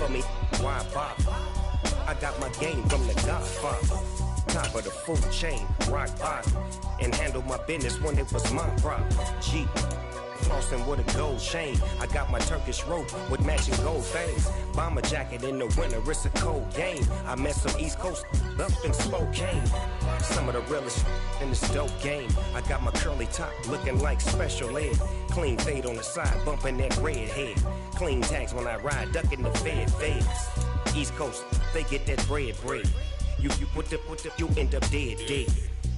tell me why bother. I got my game from the Godfather. Top of the food chain, rock bottom. And handle my business when it was my problem. G, flossing with a gold chain. I got my Turkish rope with matching gold things. Bomber jacket in the winter, it's a cold game. I met some East Coast up in Spokane. Some of the realest in this dope game. I got my curly top looking like special ed. Clean fade on the side, bumping that red head. Clean tags when I ride, ducking the feds. East Coast, they get that bread. You you end up dead.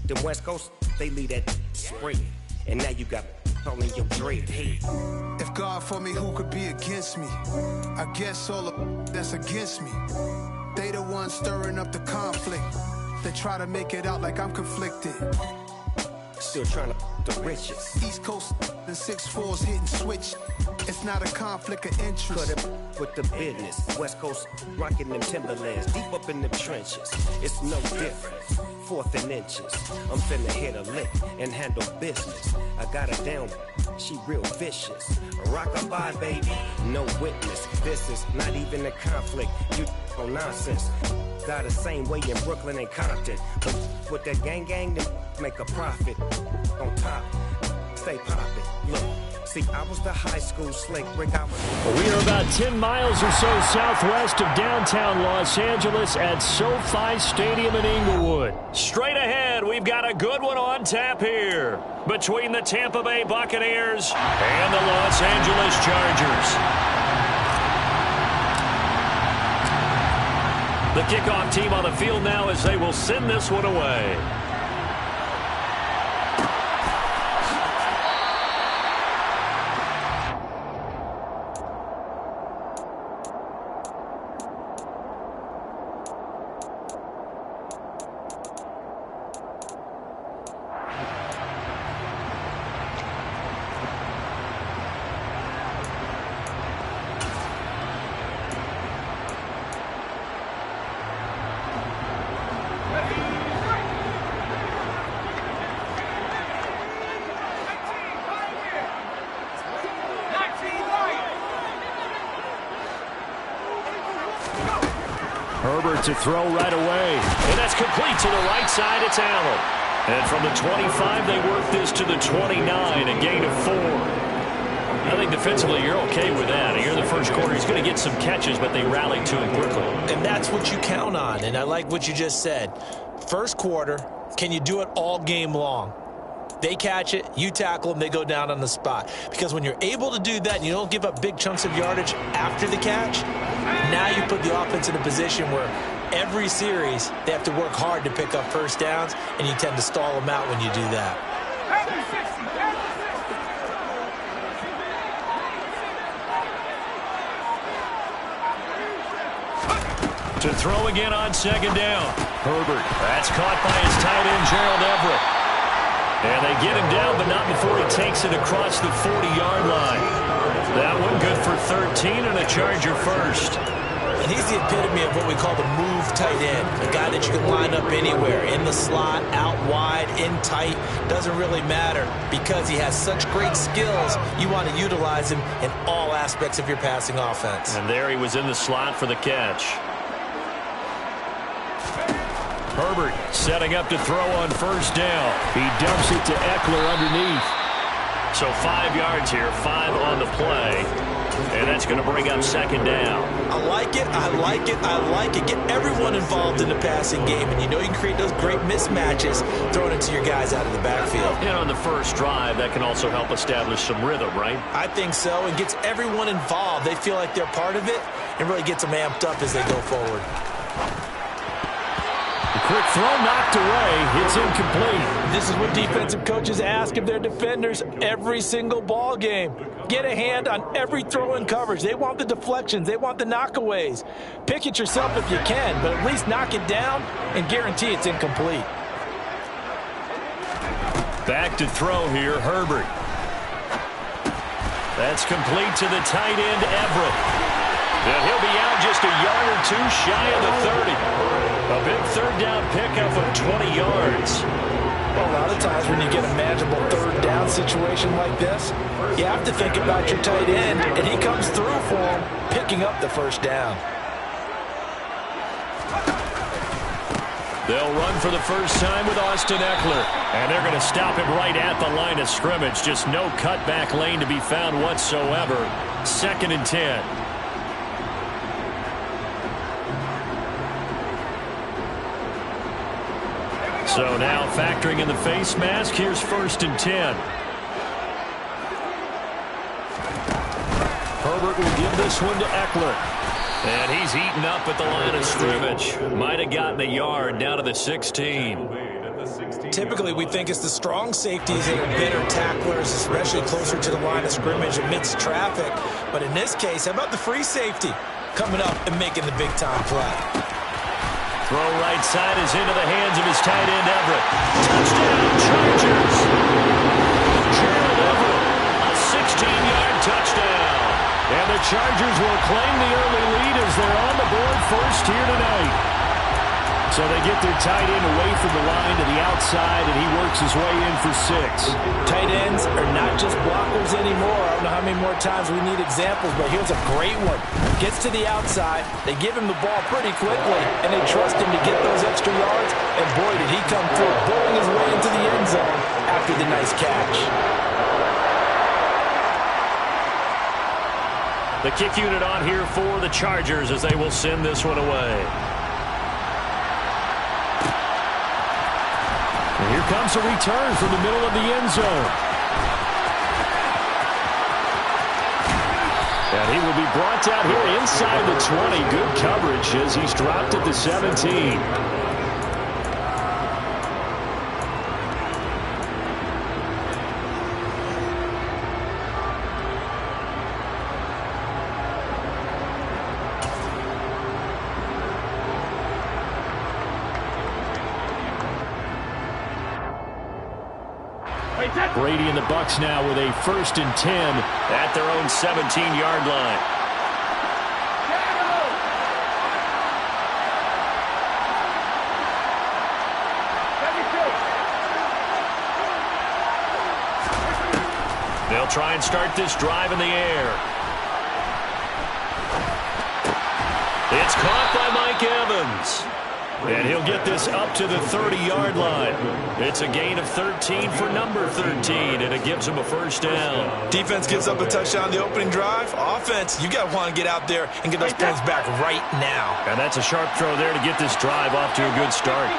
The West Coast, they leave that spread. And now you got calling your dread head. If God for me, who could be against me? I guess all the that's against me. They the ones stirring up the conflict. They try to make it out like I'm conflicted. Still trying to the riches. East Coast and 6'4s hitting switch. It's not a conflict of interest. Cut it with the business. West Coast rocking them Timberlands deep up in the trenches. It's no difference. Fourth and inches. I'm finna hit a lick and handle business. I got her down. She real vicious. Rock-a-bye, baby. No witness. This is not even a conflict. You on nonsense. Got the same way in Brooklyn and Compton. But with that gang, they make a profit. On top, stay poppin'. Look, see, I was the high school slick Rick. We are about 10 miles or so southwest of downtown Los Angeles at SoFi Stadium in Inglewood. Straight ahead, we've got a good one on tap here between the Tampa Bay Buccaneers and the Los Angeles Chargers. The kickoff team on the field now as they will send this one away. Herbert to throw right away. And that's complete to the right side. It's Allen. And from the 25, they work this to the 29, a gain of 4. I think defensively you're okay with that. Here in the first quarter, he's going to get some catches, but they rallied to him quickly. And that's what you count on. And I like what you just said. First quarter, can you do it all game long? They catch it, you tackle them, they go down on the spot. Because when you're able to do that and you don't give up big chunks of yardage after the catch, now you put the offense in a position where every series they have to work hard to pick up first downs, and you tend to stall them out when you do that. To throw again on second down. Herbert. That's caught by his tight end, Gerald Everett. And they get him down, but not before he takes it across the 40-yard line. That one good for 13 and a Charger first. And he's the epitome of what we call the move tight end. A guy that you can line up anywhere. In the slot, out wide, in tight. Doesn't really matter because he has such great skills. You want to utilize him in all aspects of your passing offense. And there he was in the slot for the catch. Herbert setting up to throw on first down. He dumps it to Eckler underneath. So 5 yards here, 5 on the play. And that's going to bring up second down. I like it, I like it, I like it. Get everyone involved in the passing game. And you know you can create those great mismatches throwing it to your guys out of the backfield. And on the first drive, that can also help establish some rhythm, right? I think so. And gets everyone involved. They feel like they're part of it and really gets them amped up as they go forward. Quick throw knocked away. It's incomplete. This is what defensive coaches ask of their defenders every single ball game. Get a hand on every throw in coverage. They want the deflections. They want the knockaways. Pick it yourself if you can, but at least knock it down and guarantee it's incomplete. Back to throw here, Herbert. That's complete to the tight end, Everett. And he'll be out just a yard or two shy of the 30. A big third down pickup of 20 yards. Well, a lot of times when you get a manageable third down situation like this, you have to think about your tight end, and he comes through for him, picking up the first down. They'll run for the first time with Austin Eckler. And they're going to stop it right at the line of scrimmage. Just no cutback lane to be found whatsoever. 2nd and 10. So now factoring in the face mask, here's 1st and 10. Herbert will give this one to Eckler. And he's eaten up at the line of scrimmage. Might have gotten a yard down to the 16. Typically, we think it's the strong safeties that are better tacklers, especially closer to the line of scrimmage amidst traffic. But in this case, how about the free safety coming up and making the big-time play? Throw right side is into the hands of his tight end, Everett. Touchdown, Chargers! Gerald Everett, a 16-yard touchdown. And the Chargers will claim the early lead as they're on the board first here tonight. So they get their tight end away from the line to the outside, and he works his way in for 6. Tight ends are not just blockers anymore. I don't know how many more times we need examples, but here's a great one. Gets to the outside, they give him the ball pretty quickly, and they trust him to get those extra yards. And boy, did he come through, bowling his way into the end zone after the nice catch. The kick unit on here for the Chargers as they will send this one away. And here comes a return from the middle of the end zone. And he will be brought down here inside the 20. Good coverage as he's dropped at the 17. Brady and the Bucs now with a 1st and 10 at their own 17-yard line. They'll try and start this drive in the air. It's caught by Mike Evans. And he'll get this up to the 30-yard line. It's a gain of 13 for number 13, and it gives him a 1st down. Defense gives up a touchdown on the opening drive. Offense, you got to want to get out there and get those points back right now. And that's a sharp throw there to get this drive off to a good start.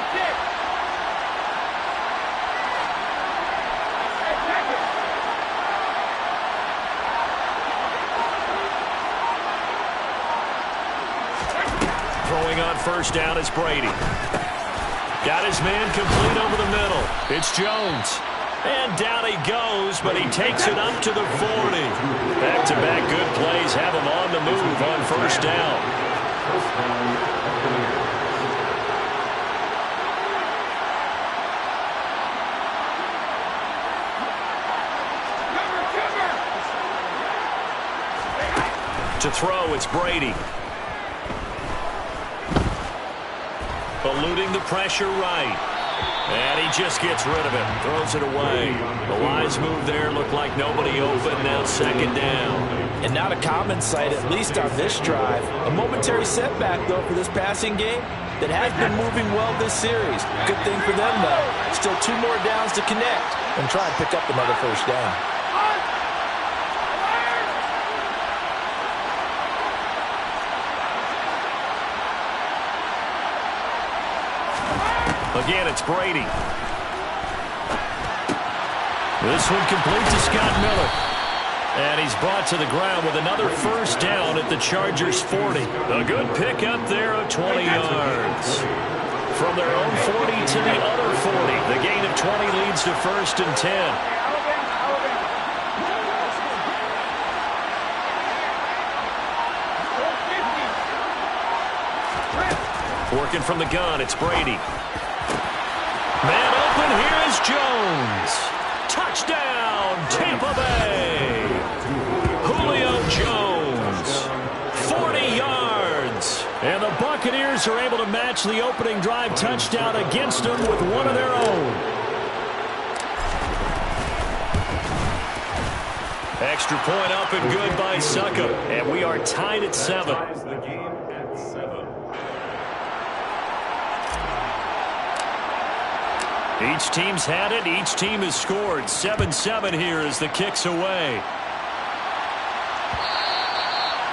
Throwing on 1st down is Brady. Got his man complete over the middle. It's Jones. And down he goes, but he takes it up to the 40. Back-to-back good plays have him on the move on 1st down. To throw, it's Brady. Eluding the pressure right. And he just gets rid of it. Throws it away. The wise move there looked like nobody open. Now 2nd down. And not a common sight, at least on this drive. A momentary setback, though, for this passing game that has been moving well this series. Good thing for them, though. Still 2 more downs to connect and try and pick up another 1st down. Again, it's Brady. This one complete to Scott Miller. And he's brought to the ground with another 1st down at the Chargers' 40. A good pick up there of 20 yards. From their own 40 to the other 40. The gain of 20 leads to 1st and 10. Working from the gun, it's Brady. Man open, here is Jones. Touchdown, Tampa Bay. Julio Jones, 40 yards. And the Buccaneers are able to match the opening drive touchdown against them with one of their own. Extra point up and good by Suckup. And we are tied at 7. Each team's had it. Each team has scored. 7-7 here as the kick's away.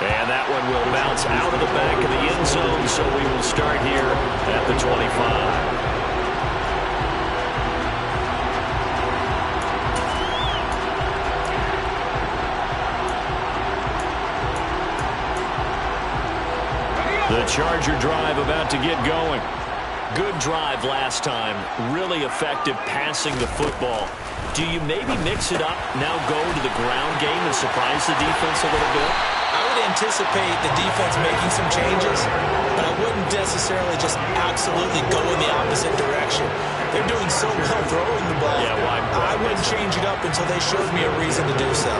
And that one will bounce out of the back of the end zone, so we will start here at the 25. The Charger drive about to get going. Good drive last time. Really effective passing the football. Do you maybe mix it up, now go to the ground game and surprise the defense a little bit? I would anticipate the defense making some changes, but I wouldn't necessarily just absolutely go in the opposite direction. They're doing so well throwing the ball. Yeah, why? I wouldn't change it up until they showed me a reason to do so.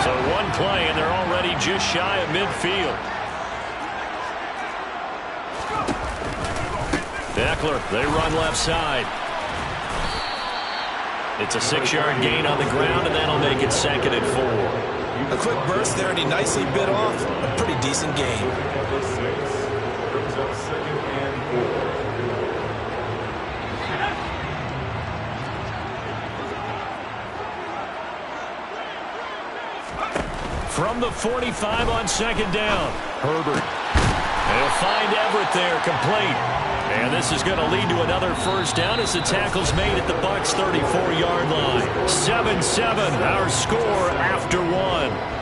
So one play, and they're already just shy of midfield. Eckler, they run left side. It's a 6-yard gain on the ground, and that'll make it 2nd and 4. A quick burst there, and he nicely bit off a pretty decent gain. From the 45 on 2nd down. Herbert. They'll find Everett there, complete. And this is going to lead to another first down as the tackle's made at the Bucs' 34-yard line. 7-7, our score after 1.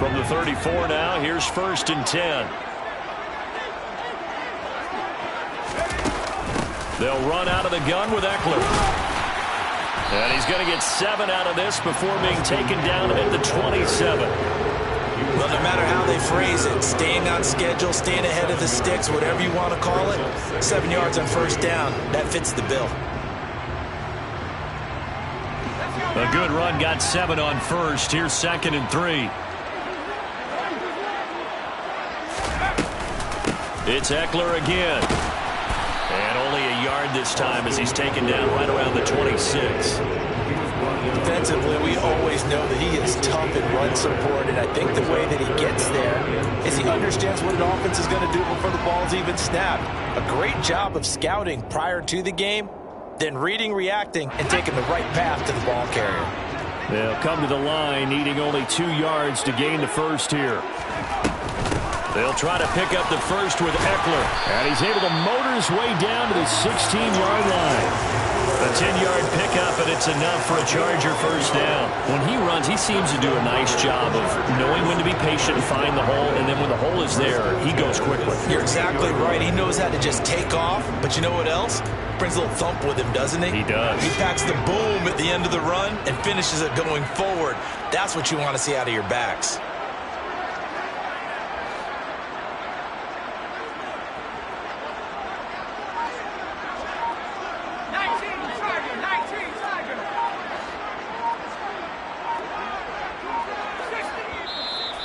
From the 34 now, here's 1st and 10. They'll run out of the gun with Eckler. And he's going to get 7 out of this before being taken down at the 27. Well, no matter how they phrase it, staying on schedule, staying ahead of the sticks, whatever you want to call it, 7 yards on 1st down, that fits the bill. A good run got 7 on 1st. Here's 2nd and 3. It's Eckler again. And only a yard this time as he's taken down right around the 26. Defensively, we always know that he is tough in run support, and I think the way that he gets there is he understands what an offense is going to do before the ball's even snapped. A great job of scouting prior to the game, then reading, reacting, and taking the right path to the ball carrier. They'll come to the line, needing only 2 yards to gain the first here. They'll try to pick up the first with Eckler. And he's able to motor his way down to the 16-yard line. A 10-yard pickup, and it's enough for a Charger first down. When he runs, he seems to do a nice job of knowing when to be patient and find the hole, and then when the hole is there, he goes quickly. You're exactly right. He knows how to just take off, but you know what else? Brings a little thump with him, doesn't he? He does. He packs the boom at the end of the run and finishes it going forward. That's what you want to see out of your backs.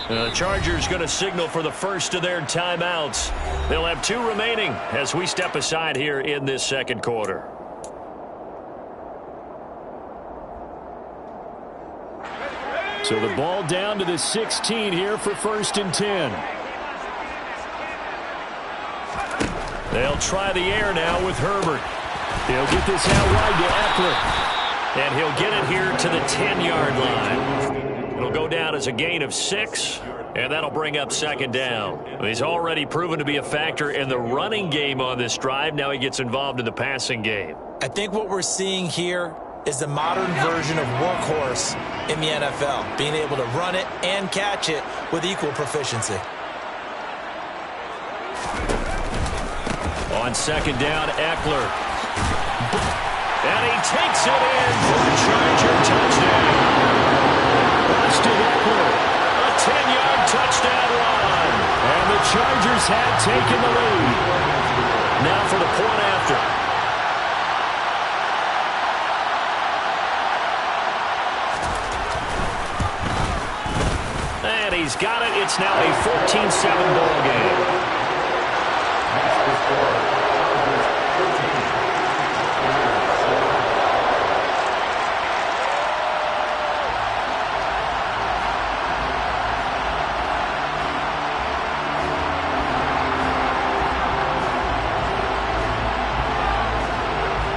The Chargers going to signal for the first of their timeouts. They'll have 2 remaining as we step aside here in this 2nd quarter. So the ball down to the 16 here for 1st and 10. They'll try the air now with Herbert. He'll get this out wide to Eckler. And he'll get it here to the 10-yard line. It'll go down as a gain of 6, and that'll bring up 2nd down. He's already proven to be a factor in the running game on this drive. Now he gets involved in the passing game. I think what we're seeing here is the modern version of workhorse in the NFL, being able to run it and catch it with equal proficiency. On 2nd down, Eckler. And he takes it in for a Charger touchdown. Austin Eckler, a 10-yard touchdown run. And the Chargers had taken the lead. Now for the point after. And he's got it. It's now a 14-7 ball game.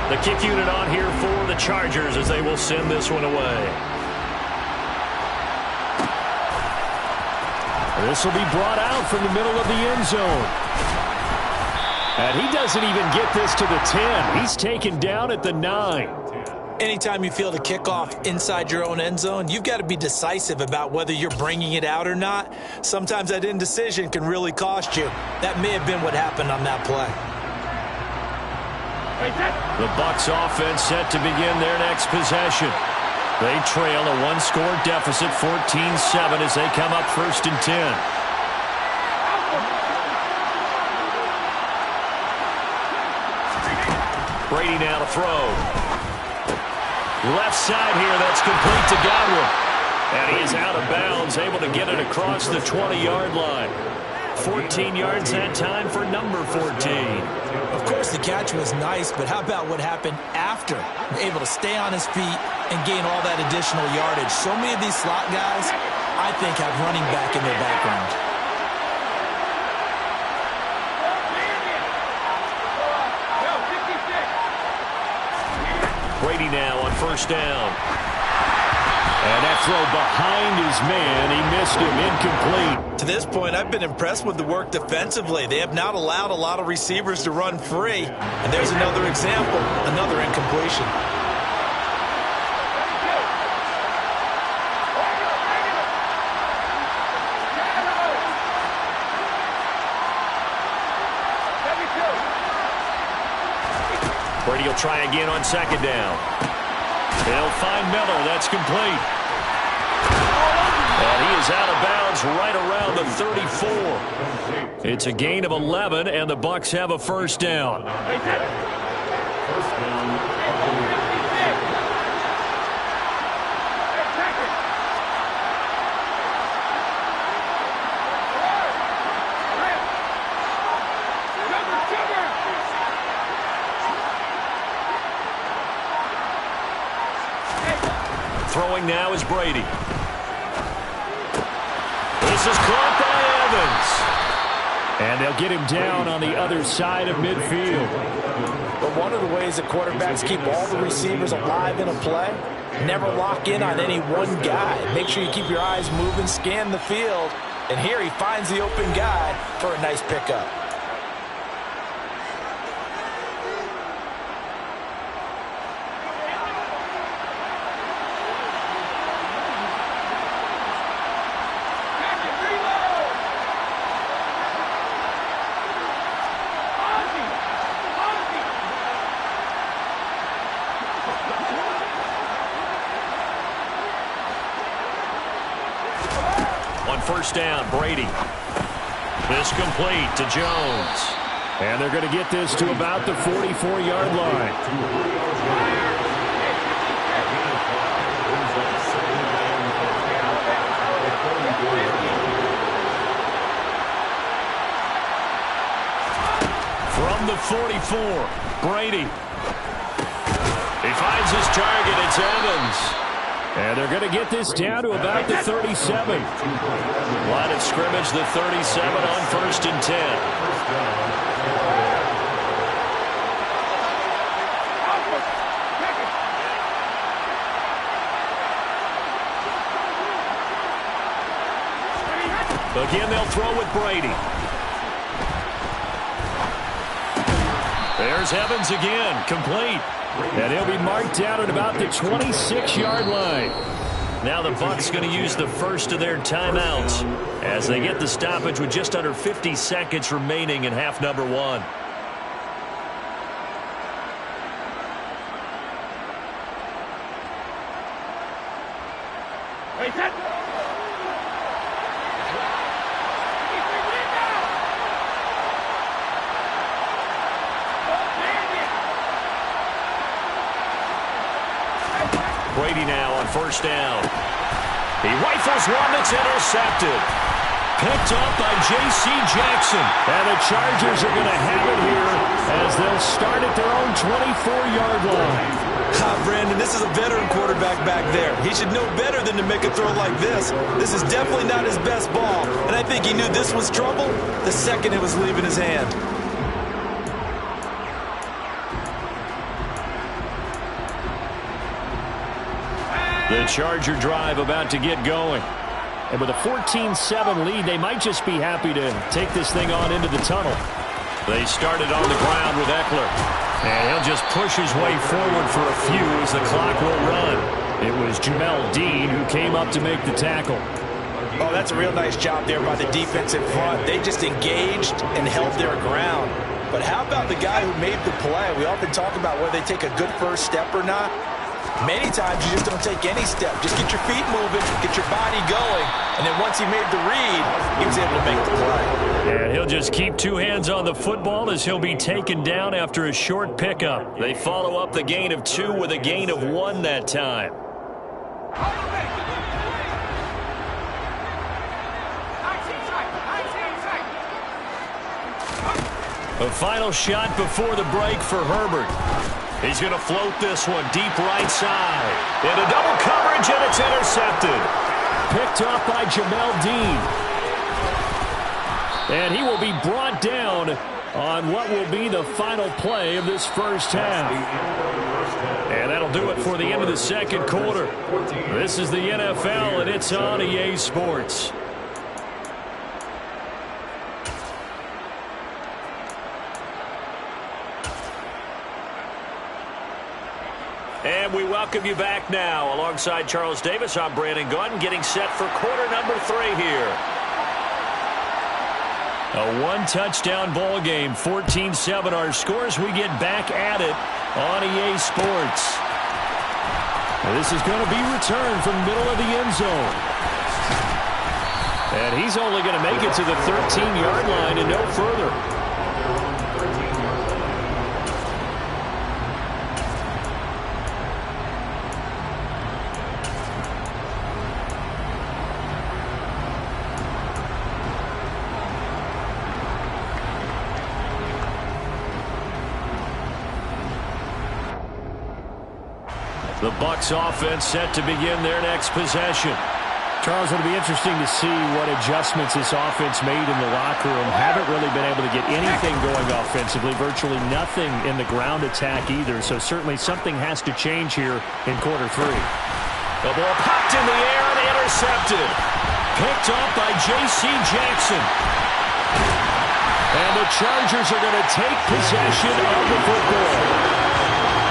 The kick unit on here for the Chargers as they will send this one away. This will be brought out from the middle of the end zone. And he doesn't even get this to the 10. He's taken down at the 9. Anytime you feel the kickoff inside your own end zone, you've got to be decisive about whether you're bringing it out or not. Sometimes that indecision can really cost you. That may have been what happened on that play. The Bucs offense set to begin their next possession. They trail a one-score deficit, 14-7, as they come up 1st and 10. Brady now to throw. Left side here, that's complete to Godwin. And he is out of bounds, able to get it across the 20-yard line. 14 yards that time for number 14. Of course, the catch was nice, but how about what happened after? Able to stay on his feet and gain all that additional yardage. So many of these slot guys, I think, have running back in their background. Brady now on 1st down. And that throw behind his man, he missed him, incomplete. To this point, I've been impressed with the work defensively. They have not allowed a lot of receivers to run free. And there's another example, another incompletion. Brady will try again on 2nd down. They'll find Miller. That's complete. And he is out of bounds right around the 34. It's a gain of 11, and the Bucs have a 1st down. Throwing now is Brady. This is caught by Evans. And they'll get him down on the other side of midfield. But one of the ways that quarterbacks keep all the receivers alive in a play, never lock in on any one guy. Make sure you keep your eyes moving, scan the field. And here he finds the open guy for a nice pickup. On 1st down, Brady. This complete to Jones. And they're going to get this to about the 44-yard line. From the 44, Brady. He finds his target. It's Evans. And they're going to get this down to about the 37. Line of scrimmage, the 37 on 1st and 10. Again, they'll throw with Brady. There's Evans again, complete. And he'll be marked down at about the 26-yard line. Now the Bucs going to use the first of their timeouts as they get the stoppage with just under 50 seconds remaining in half number 1. Brady now on 1st down. He rifles one that's intercepted. Picked off by J.C. Jackson. And the Chargers are going to have it here as they'll start at their own 24-yard line. Brandon, this is a veteran quarterback back there. He should know better than to make a throw like this. This is definitely not his best ball, and I think he knew this was trouble the second it was leaving his hand. The Charger drive about to get going. And with a 14-7 lead, they might just be happy to take this thing on into the tunnel. They started on the ground with Eckler. And he'll just push his way forward for a few as the clock will run. It was Jamel Dean who came up to make the tackle. Oh, that's a real nice job there by the defense in front. They just engaged and held their ground. But how about the guy who made the play? We often talk about whether they take a good first step or not. Many times you just don't take any step. Just get your feet moving, get your body going, and then once he made the read, he was able to make the play. And he'll just keep two hands on the football as he'll be taken down after a short pickup. They follow up the gain of 2 with a gain of 1 that time. A final shot before the break for Herbert. He's going to float this one deep right side. Into double coverage, and it's intercepted. Picked off by Jamel Dean. And he will be brought down on what will be the final play of this first half. And that'll do it for the end of the second quarter. This is the NFL, and it's on EA Sports. And we welcome you back now. Alongside Charles Davis, I'm Brandon Gaudin, getting set for quarter number 3 here. A one-touchdown ball game, 14-7 our scores. We get back at it on EA Sports. This is going to be returned from the middle of the end zone. And he's only going to make it to the 13-yard line and no further. The Bucs offense set to begin their next possession. Charles, it'll be interesting to see what adjustments this offense made in the locker room. Haven't really been able to get anything going offensively, virtually nothing in the ground attack either. So certainly something has to change here in quarter 3. The ball popped in the air and intercepted. Picked off by J.C. Jackson. And the Chargers are going to take possession of the football.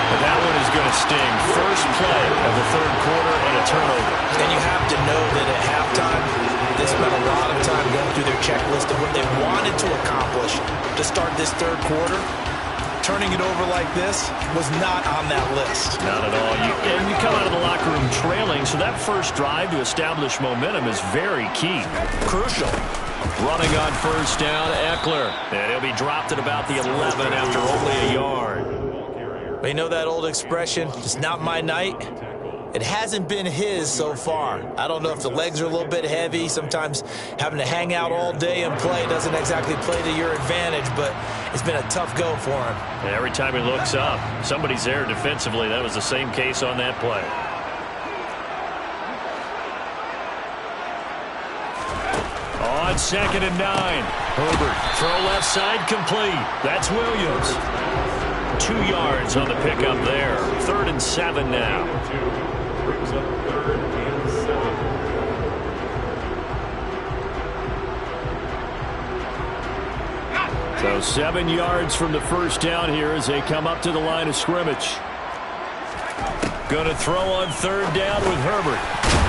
And that one is going to sting. First play of the third quarter and a turnover. And you have to know that at halftime, they spent a lot of time going through their checklist of what they wanted to accomplish to start this third quarter. Turning it over like this was not on that list. Not at all. And you come out of the locker room trailing, so that first drive to establish momentum is very key. Crucial. Running on first down, Eckler. And he'll be dropped at about the 11 after only a yard. You know that old expression, it's not my night? It hasn't been his so far. I don't know if the legs are a little bit heavy. Sometimes having to hang out all day and play doesn't exactly play to your advantage, but it's been a tough go for him. And every time he looks up, somebody's there defensively. That was the same case on that play. On 2nd and 9, Herbert, throw left side complete. That's Williams. 2 yards on the pickup there. 3rd and 7 now. So 7 yards from the first down here as they come up to the line of scrimmage. Going to throw on 3rd down with Herbert.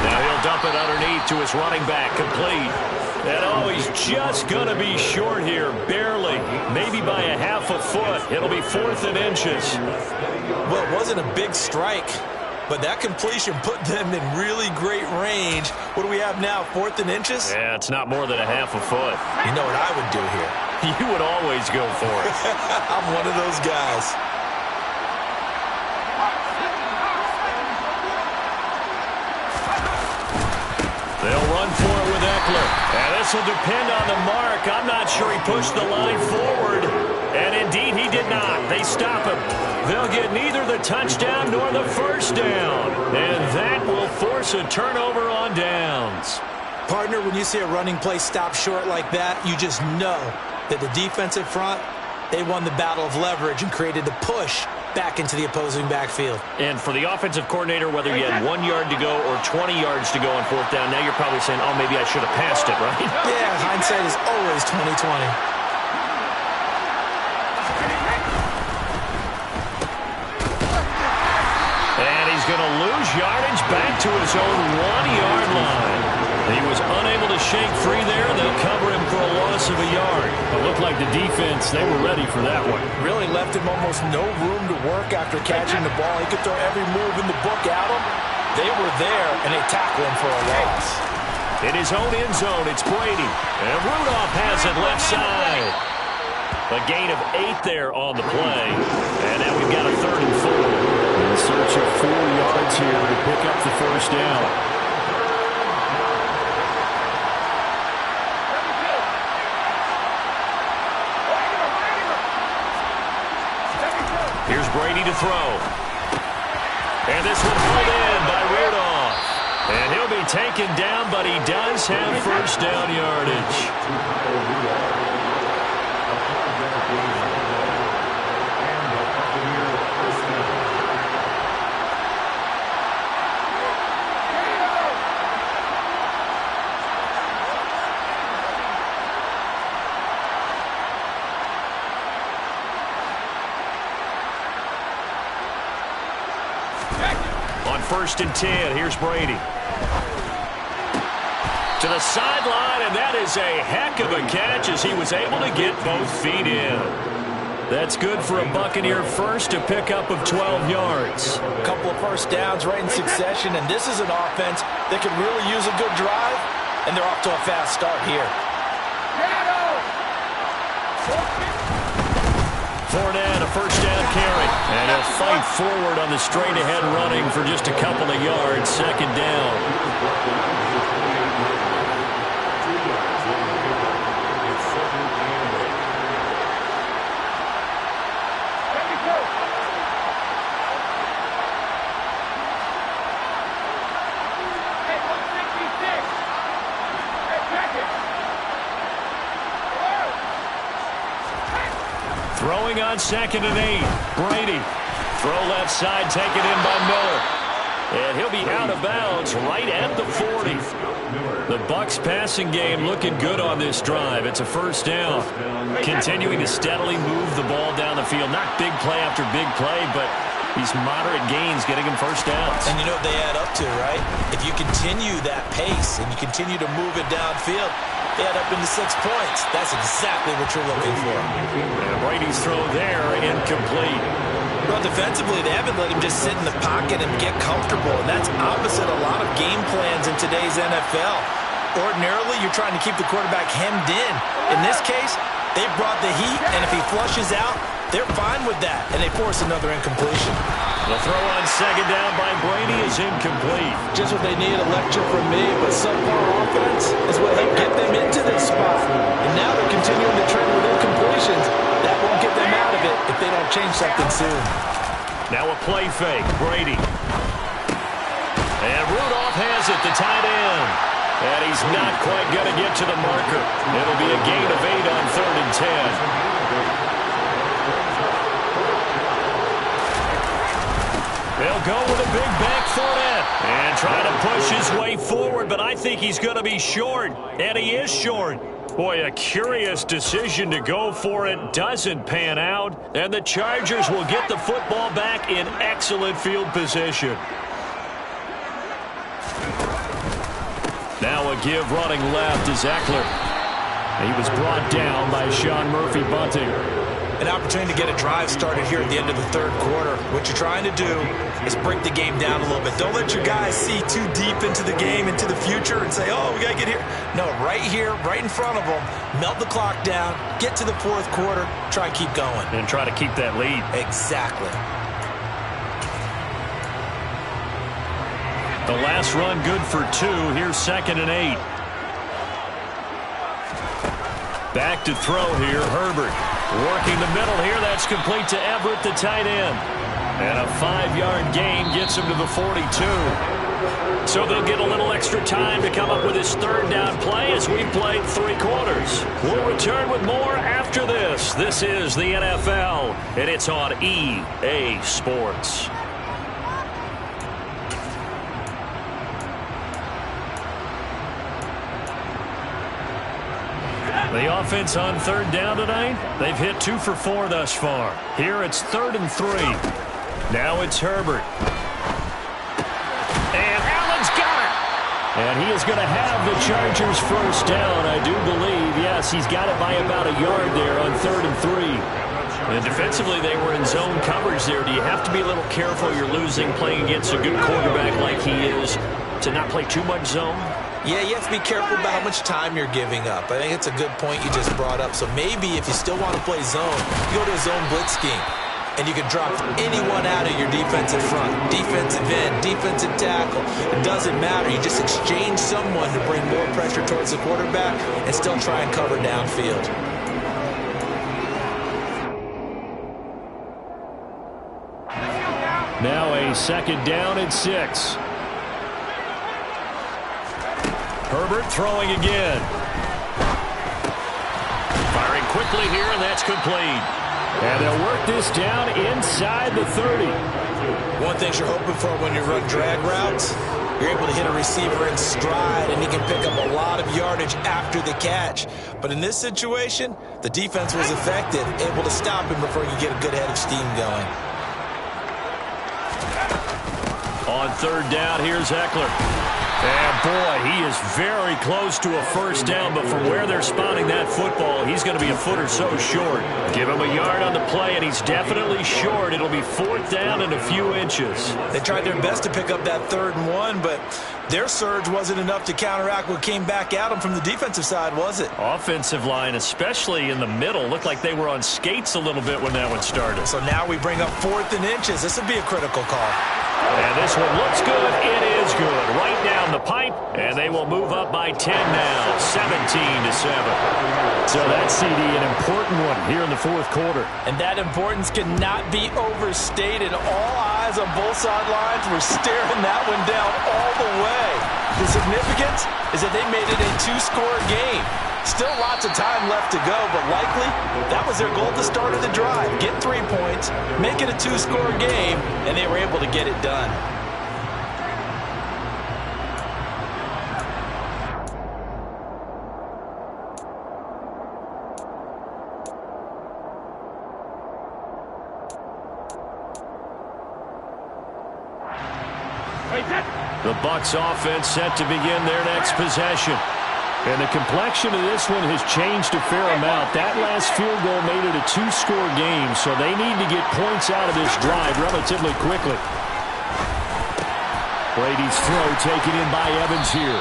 Now he'll dump it underneath to his running back, complete. And oh, he's just going to be short here, barely, maybe by a half a foot. It'll be 4th and inches. Well, it wasn't a big strike, but that completion put them in really great range. What do we have now, 4th and inches? Yeah, it's not more than a half a foot. You know what I would do here? You would always go for it. I'm one of those guys. They'll run for it with Eckler. And this this will depend on the mark. I'm not sure he pushed the line forward. And indeed, he did not. They stop him. They'll get neither the touchdown nor the first down. And that will force a turnover on downs. Partner, when you see a running play stop short like that, you just know that the defensive front, they won the battle of leverage and created the push back into the opposing backfield. And for the offensive coordinator, whether you had 1 yard to go or 20 yards to go on fourth down, now you're probably saying, oh, maybe I should have passed it, right? Yeah, hindsight is always 20/20. And he's going to lose yardage back to his own 1-yard line. He was unable to shake free there, and they'll cover him for a loss of a yard. It looked like the defense, they were ready for that one. Really left him almost no room to work after catching the ball. He could throw every move in the book at him. They were there, and they tackled him for a loss. In his own end zone, it's Brady. And Rudolph has it left side. A gain of 8 there on the play. And now we've got a 3rd and 4. In search of 4 yards here to pick up the first down. Here's Brady to throw. And this one pulled in by Rudolph. And he'll be taken down, but he does have first down yardage. On 1st and 10, here's Brady. To the sideline, and that is a heck of a catch as he was able to get both feet in. That's good for a Buccaneer first, a pickup of 12 yards. A couple of first downs right in succession, and this is an offense that could really use a good drive, and they're off to a fast start here. Fournette, a first down carry. And he'll fight forward on the straight-ahead running for just a couple of yards. 2nd down. Throwing on 2nd and 8. Brady. Throw left side, taken in by Miller. And he'll be out of bounds right at the 40. The Bucs passing game looking good on this drive. It's a first down. Continuing to steadily move the ball down the field. Not big play after big play, but these moderate gains getting him first downs. And you know what they add up to, right? If you continue that pace and you continue to move it downfield, they add up into 6 points. That's exactly what you're looking for. And Brady's throw there, incomplete. Well, defensively, they haven't let him just sit in the pocket and get comfortable, and that's opposite a lot of game plans in today's NFL. Ordinarily, you're trying to keep the quarterback hemmed in. In this case, they brought the heat, and if he flushes out, they're fine with that, and they force another incompletion. The throw on 2nd down by Brady is incomplete. Just what they need, a lecture from me, but subpar offense is what helped get them into this spot. And now they're continuing to trend with incompletions. That won't get them out of it if they don't change something soon. Now a play fake, Brady. And Rudolph has it, the tight end. And he's not quite going to get to the marker. It'll be a gain of 8 on 3rd and 10. They'll go with a big back Fournette and try to push his way forward, but I think he's going to be short, and he is short. Boy, a curious decision to go for it. Doesn't pan out, and the Chargers will get the football back in excellent field position. Now a give running left is Eckler. He was brought down by Sean Murphy-Bunting. An opportunity to get a drive started here at the end of the 3rd quarter. What you're trying to do is break the game down a little bit. Don't let your guys see too deep into the game, into the future, and say, oh, we got to get here. No, right here, right in front of them, melt the clock down, get to the 4th quarter, try and keep going. And try to keep that lead. Exactly. The last run good for 2. Here's 2nd and 8. Back to throw here, Herbert. Working the middle here, that's complete to Everett, the tight end. And a 5-yard gain gets him to the 42. So they'll get a little extra time to come up with his third down play as we played 3 quarters. We'll return with more after this. This is the NFL, and it's on EA Sports. The offense on third down tonight, they've hit 2 for 4 thus far. Here it's 3rd and 3. Now it's Herbert. And Allen's got it. And he is going to have the Chargers first down, I do believe. Yes, he's got it by about a yard there on 3rd and 3. And defensively, they were in zone coverage there. Do you have to be a little careful you're losing playing against a good quarterback like he is to not play too much zone? Yeah, you have to be careful about how much time you're giving up. I think it's a good point you just brought up. So maybe if you still want to play zone, you go to a zone blitz scheme. And you can drop anyone out of your defensive front, defensive end, defensive tackle. It doesn't matter. You just exchange someone to bring more pressure towards the quarterback and still try and cover downfield. Now a 2nd down and 6. Herbert throwing again. Firing quickly here, and that's complete. And they'll work this down inside the 30. One thing you're hoping for when you run drag routes, you're able to hit a receiver in stride, and he can pick up a lot of yardage after the catch. But in this situation, the defense was effective, able to stop him before he could get a good head of steam going. On 3rd down, here's Eckler. And, boy, he is very close to a first down, but from where they're spotting that football, he's going to be a foot or so short. Give him a yard on the play, and he's definitely short. It'll be 4th down and a few inches. They tried their best to pick up that 3rd and 1, but their surge wasn't enough to counteract what came back at them from the defensive side, was it? Offensive line, especially in the middle, looked like they were on skates a little bit when that one started. So now we bring up 4th and inches. This would be a critical call. And this one looks good. It is good. Right down the pipe, and they will move up by 10 now, 17-7. So that's, CD, an important one here in the 4th quarter. And that importance cannot be overstated. All eyes on both sidelines were staring that one down all the way. The significance is that they made it a 2-score game. Still lots of time left to go, but likely that was their goal at the start of the drive. Get 3 points, make it a 2-score game, and they were able to get it done. The Bucs offense set to begin their next possession. And the complexion of this one has changed a fair amount. That last field goal made it a 2-score game, so they need to get points out of this drive relatively quickly. Brady's throw taken in by Evans here.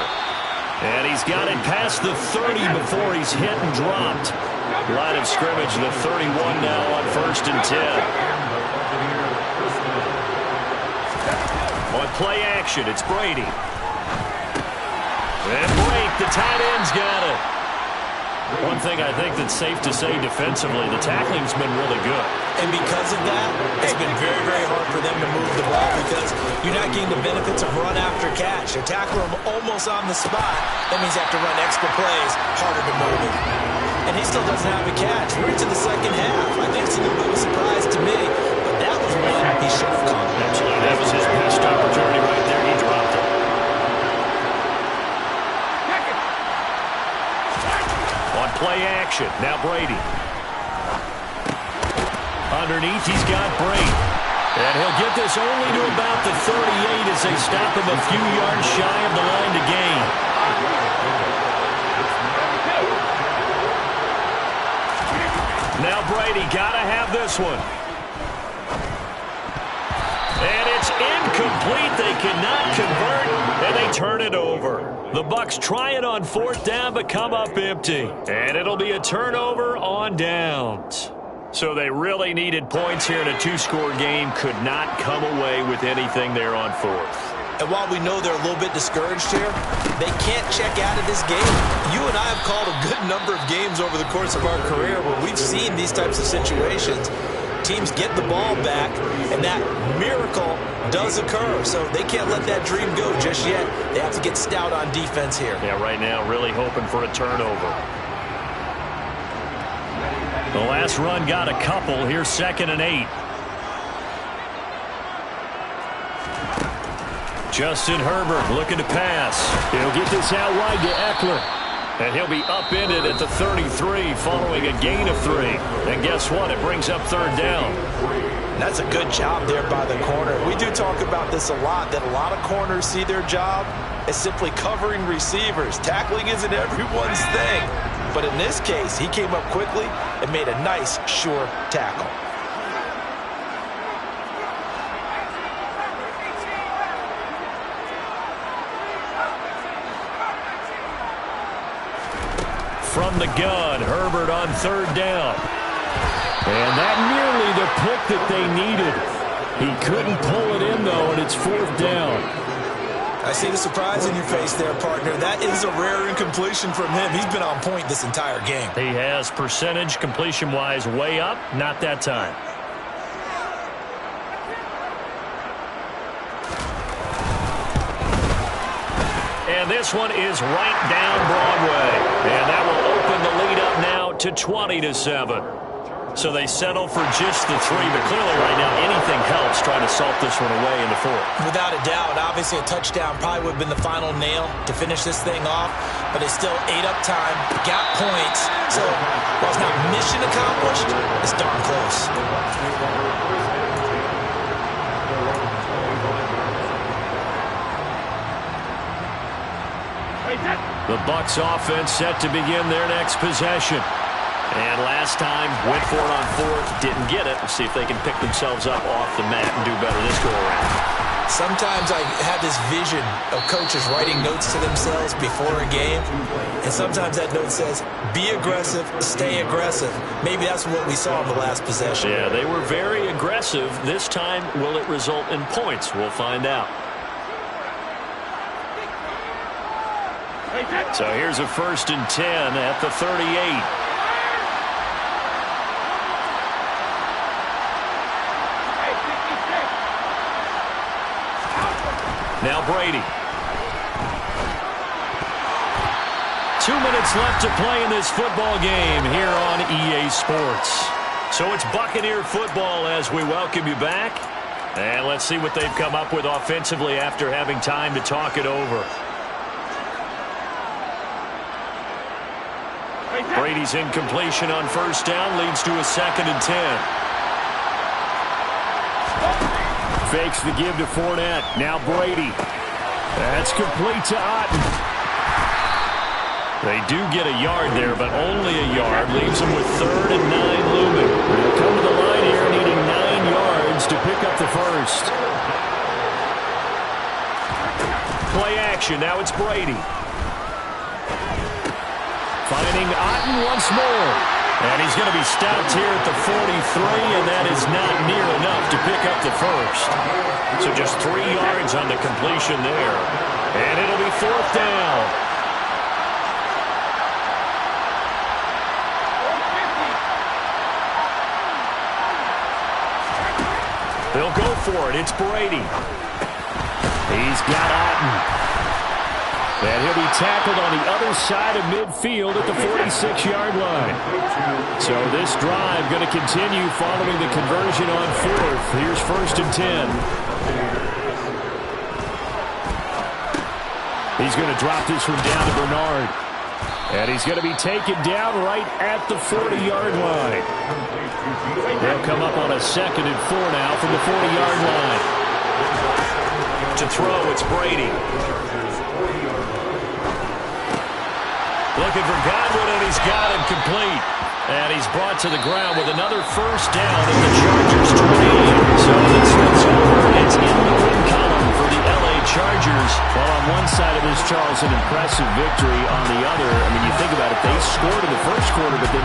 And he's got it past the 30 before he's hit and dropped. Line of scrimmage, the 31 now on 1st and 10. On play action, it's Brady. And Blake, the tight end's got it. One thing I think that's safe to say defensively, the tackling's been really good. And because of that, it's been very, very hard for them to move the ball because you're not getting the benefits of run after catch. They tackle him almost on the spot. That means you have to run extra plays, harder to move him. And he still doesn't have a catch. We're into the 2nd half. I think it's a little bit of a surprise to me, but that was one he should have caught. Absolutely. That was his best opportunity right there. He dropped it. On play action, now Brady. Underneath, he's got Brady. And he'll get this only to about the 38 as they stop him a few yards shy of the line to gain. Now Brady, gotta have this one. And it's incomplete. They cannot convert, and they turn it over. The Bucs try it on 4th down, but come up empty. And it'll be a turnover on downs. So they really needed points here in a 2-score game. Could not come away with anything there on 4th. And while we know they're a little bit discouraged here, they can't check out of this game. You and I have called a good number of games over the course of our career where we've seen these types of situations. Teams get the ball back, and that miracle does occur. So they can't let that dream go just yet. They have to get stout on defense here. Yeah, right now really hoping for a turnover. The last run got a couple. Here's 2nd and 8. Justin Herbert looking to pass. He'll get this out wide to Eckler. And he'll be upended at the 33 following a gain of 3. And guess what? It brings up 3rd down. That's a good job there by the corner. We do talk about this a lot, that a lot of corners see their job as simply covering receivers. Tackling isn't everyone's thing. But in this case, he came up quickly and made a nice, sure tackle. From the gun, Herbert on 3rd down. And that nearly the pick that they needed. He couldn't pull it in, though, and it's 4th down. I see the surprise in your face there, partner. That is a rare incompletion from him. He's been on point this entire game. He has percentage completion-wise way up, not that time. And this one is right down Broadway. And that will open the lead up now to 20-7. So they settle for just the 3, but clearly right now anything helps trying to salt this one away in the 4th. Without a doubt, obviously a touchdown probably would have been the final nail to finish this thing off, but they still ate up time, got points. So while it's not mission accomplished, it's darn close. The Bucs offense set to begin their next possession. And last time, went for it on 4th, didn't get it. We'll see if they can pick themselves up off the mat and do better this go-around. Sometimes I have this vision of coaches writing notes to themselves before a game, and sometimes that note says, be aggressive, stay aggressive. Maybe that's what we saw in the last possession. Yeah, they were very aggressive. This time, will it result in points? We'll find out. So here's a 1st and 10 at the 38. Now Brady. 2 minutes left to play in this football game here on EA Sports. So it's Buccaneer football as we welcome you back. And let's see what they've come up with offensively after having time to talk it over. Brady's incompletion on 1st down leads to a 2nd and 10. Fakes the give to Fournette. Now Brady. That's complete to Otten. They do get a yard there, but only a yard. Leaves them with 3rd and 9 looming. They'll come to the line here needing 9 yards to pick up the 1st. Play action. Now it's Brady. Finding Otten once more. And he's going to be stopped here at the 43, and that is not near enough to pick up the 1st. So just 3 yards on the completion there. And it'll be 4th down. They'll go for it. It's Brady. He's got Otten. And he'll be tackled on the other side of midfield at the 46-yard line. So this drive going to continue following the conversion on 4th. Here's 1st and 10. He's going to drop this one down to Bernard. And he's going to be taken down right at the 40-yard line. They'll come up on a 2nd and 4 now from the 40-yard line. To throw, it's Brady. Looking for Godwin, and he's got him complete. And he's brought to the ground with another 1st down in the Chargers' 28. So this one's over. It's in the win column for the L.A. Chargers. Well, on one side of this, Charles, an impressive victory. On the other, I mean, you think about it, they scored in the 1st quarter, but then